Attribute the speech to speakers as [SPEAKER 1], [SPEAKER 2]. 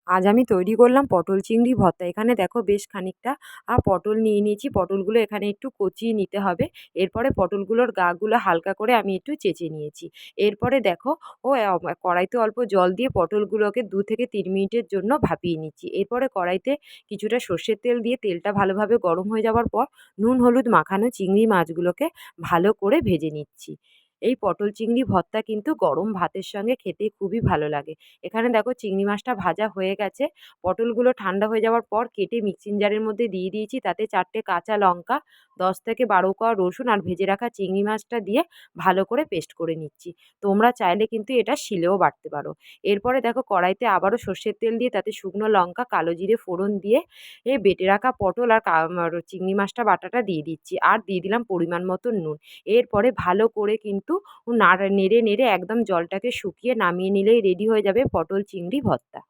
[SPEAKER 1] আজ আমি তৈরি করলাম পটল চিংড়ি ভর্তা। এখানে দেখো বেশ খানিকটা পটল নিয়ে নিয়েছি। পটলগুলো এখানে একটু কচিয়ে নিতে হবে। এরপরে পটলগুলোর গাগুলো হালকা করে আমি একটু চেঁচে নিয়েছি। এরপরে দেখো কড়াইতে অল্প জল দিয়ে পটলগুলোকে ২ থেকে ৩ মিনিটের জন্য ভাপিয়ে নিচ্ছি। এরপরে কড়াইতে কিছুটা সর্ষের তেল দিয়ে তেলটা ভালোভাবে গরম হয়ে যাওয়ার পর নুন হলুদ মাখানো চিংড়ি মাছগুলোকে ভালো করে ভেজে নিচ্ছি। এই পটল চিংড়ি ভর্তা কিন্তু গরম ভাতের সঙ্গে খেতে খুবই ভালো লাগে। এখানে দেখো চিংড়ি মাছটা ভাজা হয়ে গেছে। পটলগুলো ঠান্ডা হয়ে যাওয়ার পর কেটে মিক্সিং জারের মধ্যে দিয়ে দিয়েছি। তাতে ৪ টে কাঁচা লঙ্কা, ১০ থেকে ১২ কোয়া রসুন আর ভেজে রাখা চিংড়ি মাছটা দিয়ে ভালো করে পেস্ট করে নিচ্ছি। তোমরা চাইলে কিন্তু এটা শিলেও বাটতে পারো। এরপরে দেখো কড়াইতে আবারও সর্ষের তেল দিয়ে তাতে শুকনো লঙ্কা, কালো জিরে ফোড়ন দিয়ে বেটে রাখা পটল আর চিংড়ি মাছটা বাটাটা দিয়ে দিচ্ছি। আর দিয়ে দিলাম পরিমাণ মতো নুন। এরপরে ভালো করে কিন্তু নেড়ে একদম জলটাকে শুকিয়ে নামিয়ে নিলেই রেডি হয়ে যাবে পটল চিংড়ি ভর্তা।